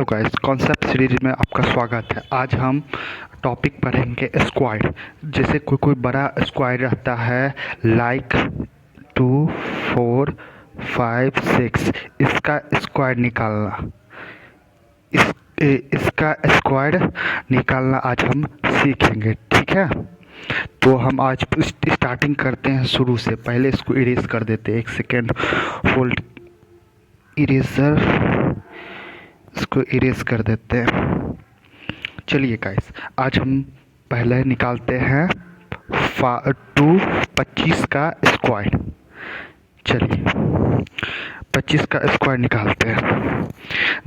Hello guys, concept series में आपका स्वागत है। आज हम टॉपिक पढ़ेंगे स्क्वायर। जैसे कोई कोई बड़ा स्क्वायर रहता है, लाइक 2, 4, 5, 6। इसका स्क्वायर निकालना, इस इसका स्क्वायर निकालना आज हम सीखेंगे, ठीक है। तो हम आज स्टार्टिंग करते हैं शुरू से। पहले इसको इरेज कर देते हैं, एक सेकेंड होल्ड। इरेजर, इसको इरेज कर देते हैं। चलिए गाइस, आज हम पहले निकालते हैं 25 का स्क्वायर। चलिए 25 का स्क्वायर निकालते हैं।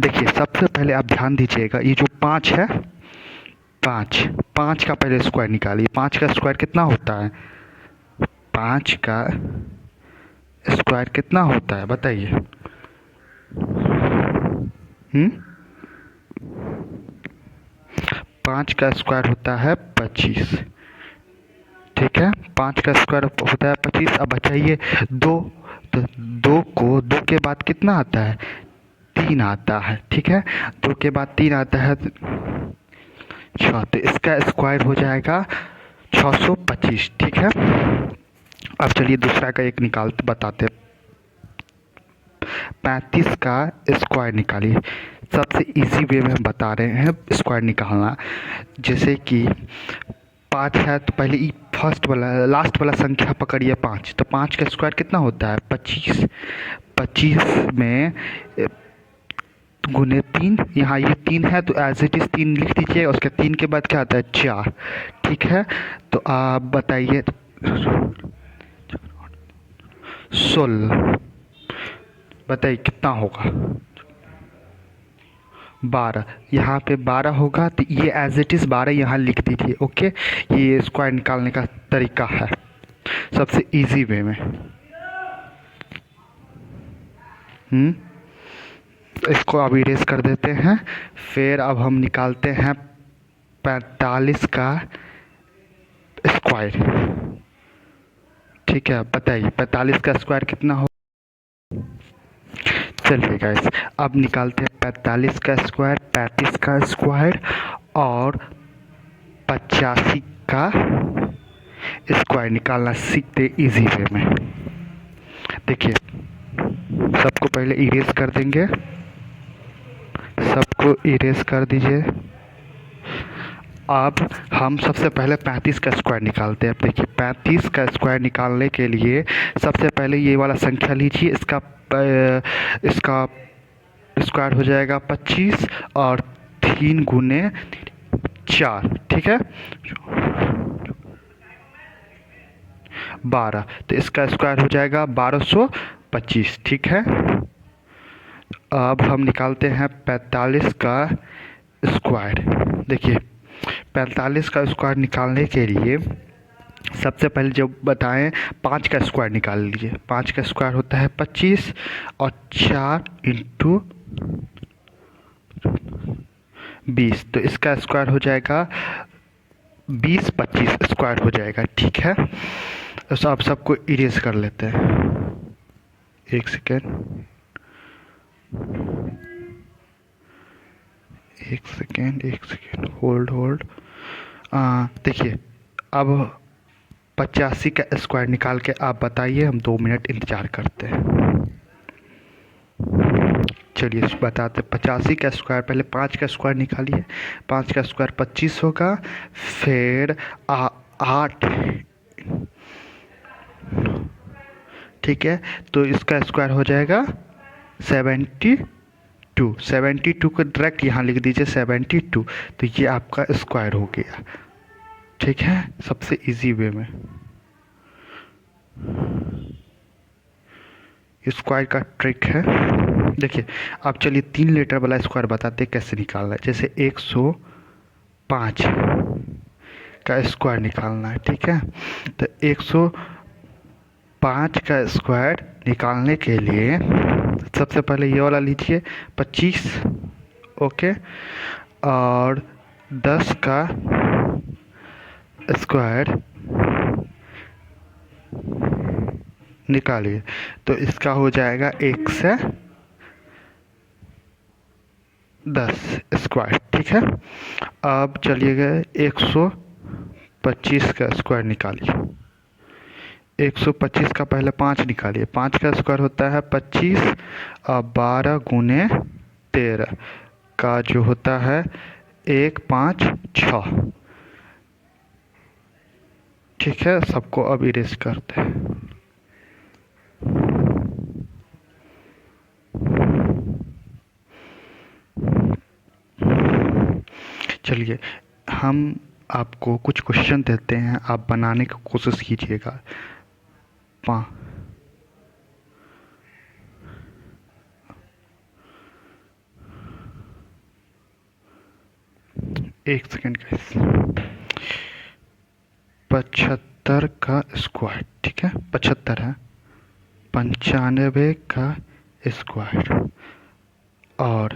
देखिए, सबसे पहले आप ध्यान दीजिएगा, ये जो 5 है, पाँच पाँच का पहले स्क्वायर निकालिए। 5 का स्क्वायर कितना होता है? 5 का स्क्वायर कितना होता है बताइए। 5 का स्क्वायर होता है 25, ठीक है। 5 का स्क्वायर होता है 25। अब बचाइए दो, तो दो के बाद कितना आता है? 3 आता है, ठीक है। 2 के बाद 3 आता है 6, तो इसका स्क्वायर हो जाएगा 625, ठीक है। अब चलिए दूसरा का एक निकालते बताते। 35 का स्क्वायर निकालिए। सबसे इजी वे में हम बता रहे हैं स्क्वायर निकालना। जैसे कि 5 है तो पहले फर्स्ट वाला लास्ट वाला संख्या पकड़िए 5, तो 5 का स्क्वायर कितना होता है? 25। 25 में गुने 3, यहाँ ये 3 है तो एज इट इज़ 3 लिख दीजिए। उसके 3 के बाद क्या आता है? 4, ठीक है। तो आप बताइए 16, बताइए कितना होगा? 12। यहाँ पे 12 होगा तो ये एज इट इज़ 12 यहाँ लिख दीजिए, ओके। ये स्क्वायर निकालने का तरीका है सबसे इजी वे में। इसको अब इरेज कर देते हैं। फिर अब हम निकालते हैं 45 का स्क्वायर, ठीक है। बताइए 45 का स्क्वायर कितना हो? चलिए गाइस, अब निकालते हैं 45 का स्क्वायर, 35 का स्क्वायर और 85 का स्क्वायर निकालना सीखते इजी वे में। देखिए, सबको पहले इरेज कर देंगे, सबको इरेज कर दीजिए। अब हम सबसे पहले 35 का स्क्वायर निकालते हैं। अब देखिए, 35 का स्क्वायर निकालने के लिए सबसे पहले ये वाला संख्या लीजिए। इसका स्क्वायर हो जाएगा 25 और 3 गुने 4, ठीक है, 12। तो इसका स्क्वायर हो जाएगा 1225, ठीक है। अब हम निकालते हैं 45 का स्क्वायर। देखिए, 45 का स्क्वायर निकालने के लिए सबसे पहले जो बताएं 5 का स्क्वायर निकाल लीजिए। 5 का स्क्वायर होता है 25 और 4 इंटू 20, तो इसका स्क्वायर हो जाएगा 20-25 स्क्वायर हो जाएगा, ठीक है। तो अब सबको इरेज कर लेते हैं। एक सेकेंड, एक सेकेंड, होल्ड। देखिए, अब 85 का स्क्वायर निकाल के आप बताइए, हम 2 मिनट इंतज़ार करते हैं। चलिए बताते। 85 का स्क्वायर, पहले 5 का स्क्वायर निकालिए। 5 का स्क्वायर 25 होगा, फिर 8, ठीक है। तो इसका स्क्वायर हो जाएगा 72। 72 को डायरेक्ट यहाँ लिख दीजिए 72, तो ये आपका स्क्वायर हो गया, ठीक है। सबसे इजी वे में स्क्वायर का ट्रिक है। देखिए, अब चलिए 3 लेटर वाला स्क्वायर बताते कैसे निकालना है। जैसे 105 का स्क्वायर निकालना है, ठीक है। तो 105 का स्क्वायर निकालने के लिए सबसे पहले ये वाला लीजिए 25, ओके, और 10 का स्क्वायर निकालिए। तो इसका हो जाएगा 1 से 10 स्क्वायर, ठीक है। अब चलिएगा 125 का स्क्वायर निकालिए। 125 का पहले 5 निकालिए। 5 का स्क्वायर होता है 25, और 12 गुने 13 का जो होता है 156। ठीक है, सबको अब इरेज करते हैं। चलिए, हम आपको कुछ क्वेश्चन देते हैं, आप बनाने की कोशिश कीजिएगा। पा एक सेकेंड गाइस। 75 का स्क्वायर, ठीक है, 75 है। 95 का स्क्वायर और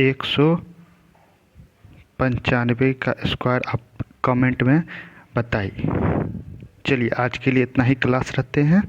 195 का स्क्वायर आप कमेंट में बताइए। चलिए, आज के लिए इतना ही क्लास रखते हैं।